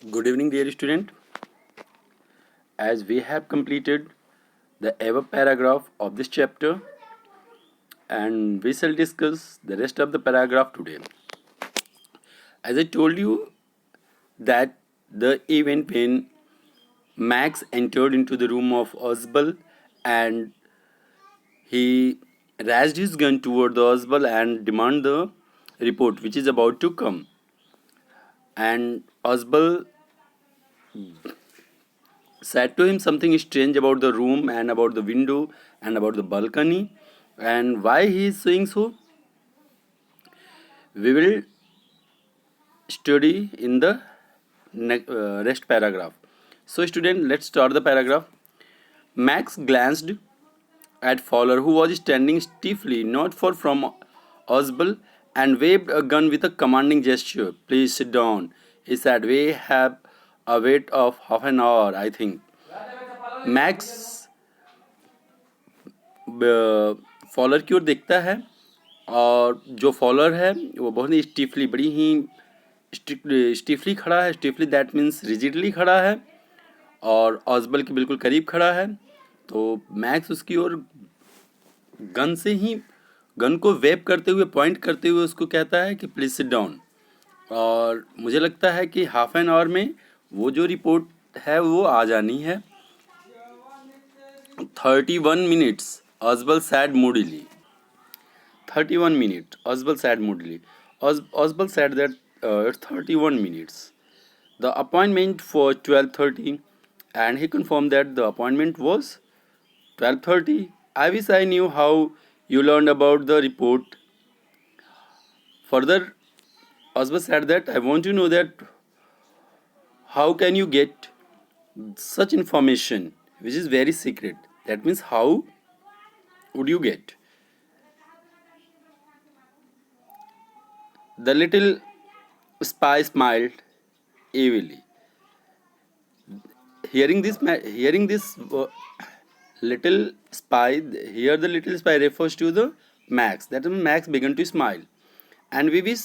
Good evening, dear student. As we have completed the above paragraph of this chapter, and we shall discuss the rest of the paragraph today. As I told you that the event when Max entered into the room of Osbald and he raised his gun toward the Osbald and demanded the report which is about to come. And Osbald said to him something strange about the room and about the window and about the balcony and why he is saying so we will study in the rest paragraph. So student, let's start the paragraph. Max glanced at Fowler, who was standing stiffly not far from Osbald, and waved a gun with a commanding gesture. Please sit down, he said. We have a wait of half an hour, I think. Max Fowler की ओर देखता है और जो faller है वो बहुत ही स्टिफली, बड़ी ही स्टिफली खड़ा है. स्टिफली दैट मीन्स रिजिडली खड़ा है और ऑजबल के बिल्कुल करीब खड़ा है. तो मैक्स उसकी ओर गन को वेव करते हुए, पॉइंट करते हुए उसको कहता है कि प्लीज़ सिट डाउन. और मुझे लगता है कि हाफ एन आवर में वो जो रिपोर्ट है वो आ जानी है. 31 minutes, Oswald said moodily. 31 minutes, Oswald said moodily. Oswald said that it's 31 minutes. The appointment for 12:30, and he confirmed that the appointment was 12:30. I wish I knew how you learned about the report. Further, Oswald said that I want to know that how can you get such information which is very secret. That means how would you get? The little spy smiled evilly. Hearing this, little spy, here the little spy refers to the Max. That means Max began to smile. And we wish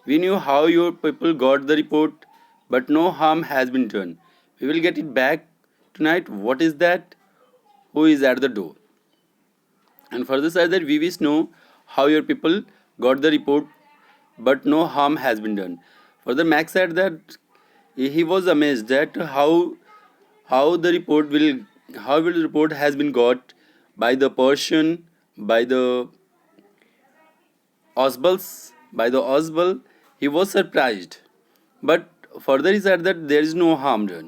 we knew how your people got the report, but no harm has been done. We will get it back tonight. What is that? Who is at the door? And further said that we wish know how your people got the report, but no harm has been done. Further, Max said that he was amazed that how the report has been got by the Persian, by the Osbald. He was surprised, but further he said that there is no harm done,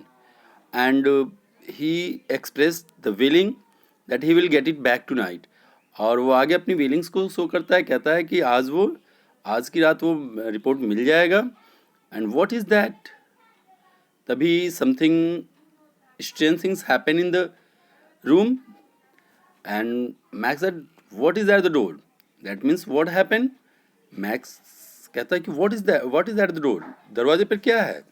and he expressed the willing that he will get it back tonight. और वो आगे अपनी feelings को show करता है, कहता है कि आज की रात वो रिपोर्ट मिल जाएगा. And what is that? तभी something strange things happen in the room and Max said what is at the door. That means what happen. Max कहता है कि what is at the door. दरवाजे पर क्या है?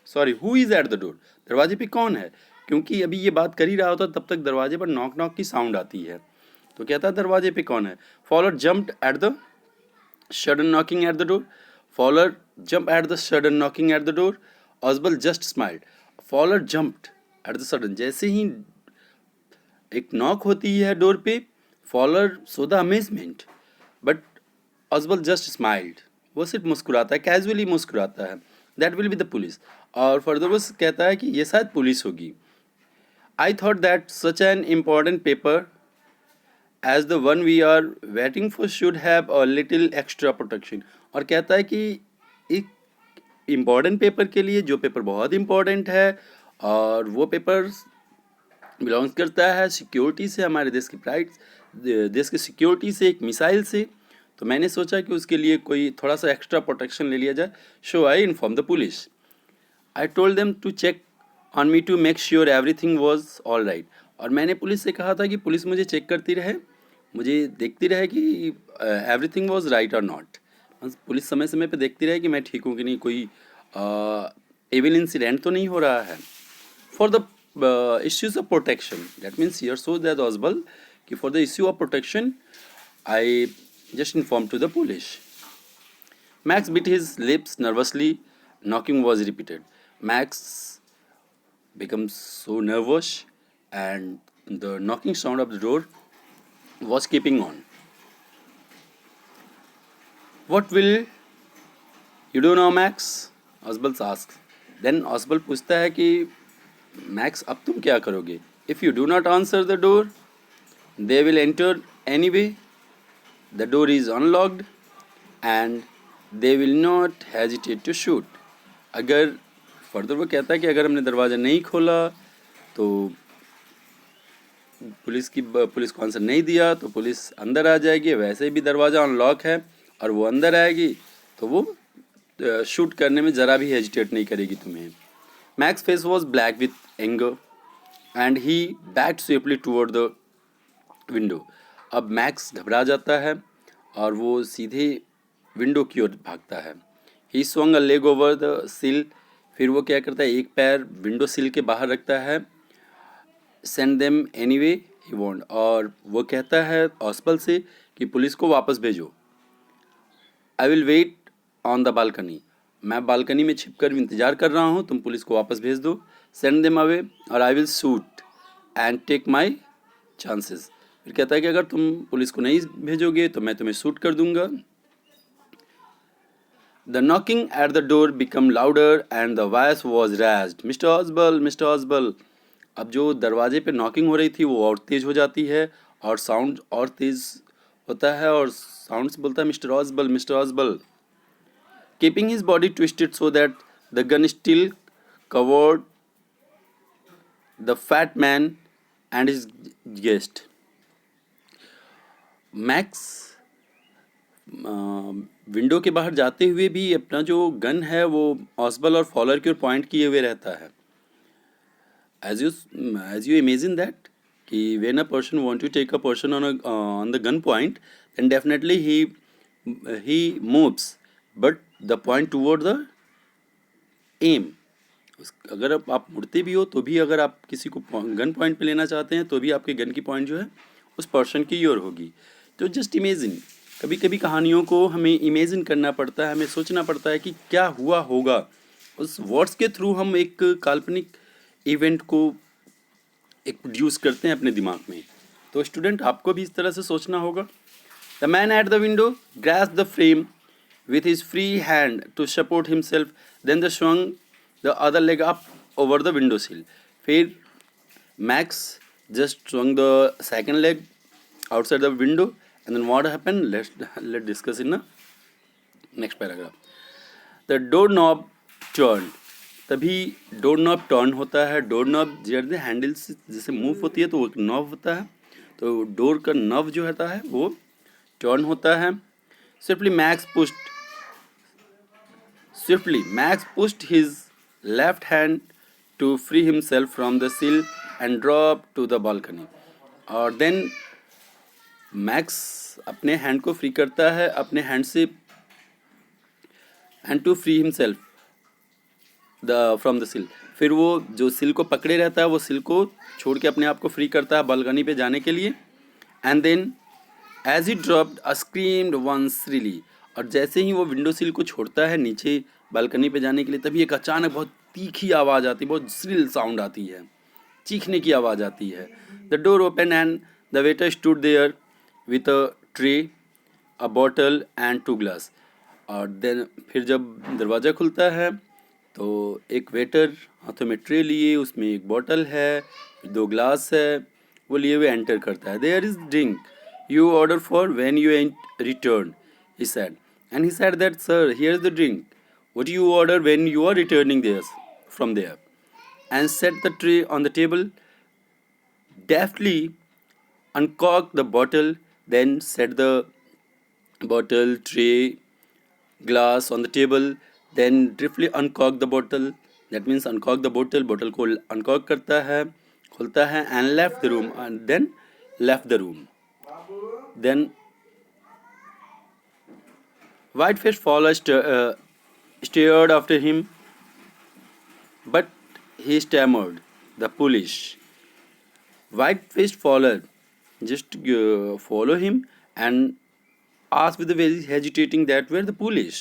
Sorry, who is at the door. दरवाजे पे कौन है? क्योंकि अभी ये बात कर ही रहा होता तब तक दरवाजे पर नॉक नॉक की साउंड आती है. तो कहता है दरवाजे पे कौन है. Fowler jumped at the sudden knocking at the door. Fowler jump at the sudden knocking at the door. Ausable just smiled. Fowler jumped at the sudden. जैसे ही एक नॉक होती है डोर पे, Fowler saw the amazement, but Ausable just smiled. वो सिर्फ मुस्कुराता है, कैजुअली मुस्कुराता है. That will be the police. और फर्दर वो कहता है कि ये शायद पुलिस होगी. I thought that such an important paper as the one we are waiting for should have a little extra protection. और कहता है कि एक इम्पॉर्टेंट पेपर के लिए, जो पेपर बहुत इम्पॉर्टेंट है और वो पेपर बिलोंग्स करता है सिक्योरिटी से, हमारे देश की देश की सिक्योरिटी से, एक मिसाइल से, तो मैंने सोचा कि उसके लिए कोई थोड़ा सा एक्स्ट्रा प्रोटेक्शन ले लिया जाए. So I inform the police. I told them to check on me to make sure everything was all right. और मैंने पुलिस से कहा था कि पुलिस मुझे चेक करती रहे, मुझे देखती रहे कि एवरीथिंग वॉज राइट और नॉट. पुलिस समय समय पे देखती रहे कि मैं ठीक हूँ कि नहीं, कोई एविल इंसिडेंट तो नहीं हो रहा है. For the issues of protection, that means here so that Ausable कि for the issue of protection I just inform to the police. Max bit his lips nervously. Knocking was repeated. Max becomes so nervous, and the knocking sound of the door was keeping on. What will you do now, Max? Oswald asks. Then Oswald पूछता है कि max अब तुम क्या करोगे? If you do not answer the door, they will enter anyway. The door is unlocked and they will not hesitate to shoot. अगर further वो कहता है कि अगर हमने दरवाज़ा नहीं खोला तो पुलिस को आंसर नहीं दिया तो पुलिस अंदर आ जाएगी, वैसे भी दरवाज़ा अनलॉक है और वो अंदर आएगी तो वो शूट करने में ज़रा भी हेजिटेट नहीं करेगी तुम्हें. Max face was black with anger and he backed swiftly toward the window. अब मैक्स घबरा जाता है और वो सीधे विंडो की ओर भागता है. ही swung a leg over the sill. फिर वो क्या करता है, एक पैर विंडो सिल के बाहर रखता है. Send them anyway he want, और वो कहता है ऑस्बल से कि पुलिस को वापस भेजो. I will wait on the balcony. मैं बालकनी में छिपकर इंतज़ार कर रहा हूँ, तुम पुलिस को वापस भेज दो. सेंड देम अवे और I will shoot and take my chances. फिर कहता है कि अगर तुम पुलिस को नहीं भेजोगे तो मैं तुम्हें शूट कर दूंगा. The knocking at the door became louder and the voice was raised. Mr. Oswald, Mr. Oswald. अब जो दरवाजे पे नॉकिंग हो रही थी वो और तेज़ हो जाती है और साउंड और तेज़ होता है और साउंड से बोलता है mister Ausable, mister Ausable. Keeping his body twisted so that the gun still covered the fat man and his guest. Max window के बाहर जाते हुए भी अपना जो गन है वो ऑस्बल और फॉलर की ओर पॉइंट किए हुए रहता है. एज यू इमेजिन दैट कि when a person want to take a person on the gun point then definitely he moves but the point toward the aim. अगर आप मुड़ते भी हो तो भी अगर आप किसी को गन पॉइंट पे लेना चाहते हैं तो भी आपके गन की पॉइंट जो है उस पर्सन की ओर होगी. तो जस्ट इमेजिन, कभी कभी कहानियों को हमें इमेजिन करना पड़ता है, हमें सोचना पड़ता है कि क्या हुआ होगा. उस वर्ड्स के थ्रू हम एक काल्पनिक इवेंट को एक प्रोड्यूस करते हैं अपने दिमाग में. तो स्टूडेंट, आपको भी इस तरह से सोचना होगा. The man at the window grasped the frame with his free hand to support himself, then the swung the other leg up over the window sill. फिर Max just swung the second leg outside the window, and then what happened? Let's discuss in the next paragraph. The doorknob turned. तभी door knob turn होता है. Door knob जैसे handle से जैसे move होती है तो वो एक नॉब होता है, तो डोर का नॉब जो होता है वो टर्न होता है. Swiftly, Max pushed his left hand to free himself from the sill and dropped to the balcony. और then Max अपने हैंड को फ्री करता है अपने हैंड से, and to free himself from the sill. फिर वो जो सिल को पकड़े रहता है वो सिल को छोड़ के अपने आप को फ्री करता है बालकनी पे जाने के लिए. And then as he dropped, screamed once shrilly. और जैसे ही वो विंडो सिल को छोड़ता है नीचे बालकनी पे जाने के लिए, तभी एक अचानक बहुत तीखी आवाज़ आती है, बहुत श्रिल साउंड आती है, चीखने की आवाज़ आती है. The door open and the waiter stood there with a tray, a bottle and 2 glass. और देन फिर जब दरवाज़ा खुलता है तो एक वेटर हाथों में ट्रे लिए, उसमें एक बॉटल है, 2 ग्लास है, वो लिए हुए एंटर करता है. There is drink you order for when you return, he said. And he said that, sir, here's the drink. What do you order when you are returning from there? And set the tray on the table, deftly uncorked the bottle, then set the bottle, tray, glass on the table, then deftly uncorked the bottle. That means uncork the bottle, bottle को uncork करता है, खुलता है, and left the room, and then left the room. Then white-faced Fowler stared after him, but he stammered, "The police." White-faced Fowler just follow him and asked with a very hesitating that, "Where the police?"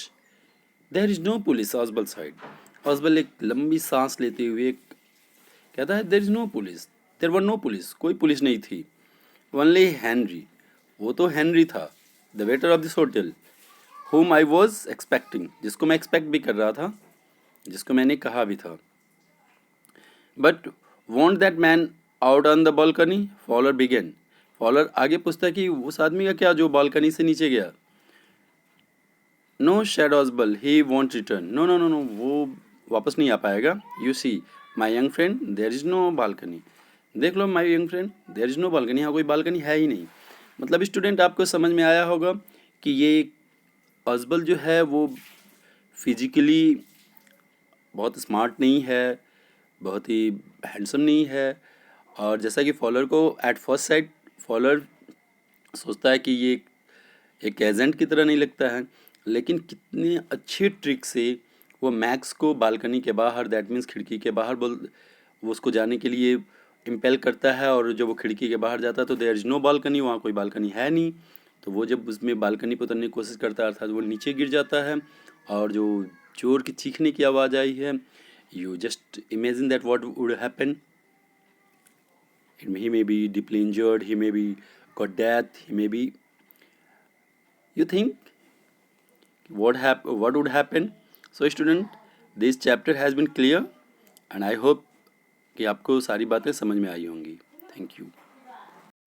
"There is no police," Oswald said. ऑजबल एक लंबी सांस लेते हुए कहता है, there is no police, there were no police, कोई police नहीं थी, ओनली हेनरी, वो तो हेनरी था, the waiter of this hotel, whom I was expecting, जिसको मैं एक्सपेक्ट भी कर रहा था, जिसको मैंने कहा भी था. But want that man out on the balcony, Fowler began. Fowler आगे पूछता है कि उस आदमी का क्या जो बालकनी से नीचे गया. No said Ausable, he won't return. No no no no, वो वापस नहीं आ पाएगा. You see my young friend, there is no balcony. देख लो my young friend, there is no balcony, यहाँ कोई बालकनी है ही नहीं. मतलब स्टूडेंट आपको समझ में आया होगा कि ये ऑजबल जो है वो फिजिकली बहुत स्मार्ट नहीं है, बहुत ही हैंडसम नहीं है. और जैसा कि फॉलर को एट फर्स्ट साइट फॉलर सोचता है कि ये एक एजेंट की तरह नहीं लगता है, लेकिन कितने अच्छे ट्रिक से वो मैक्स को बालकनी के बाहर, दैट मीन्स खिड़की के बाहर वो उसको जाने के लिए इम्पेल करता है. और जब वो खिड़की के बाहर जाता है तो देयर इज़ नो बालकनी, वहाँ कोई बालकनी है नहीं. तो वो जब उसमें बालकनी पर उतरने की कोशिश करता है अर्थात वो नीचे गिर जाता है. और जो चोर की चीखने की आवाज़ आई है, you just imagine that what would happen. He may be deeply injured, he may be got death, he may be. You think what would happen? So student, this chapter has been clear and I hope कि आपको सारी बातें समझ में आई होंगी. Thank you.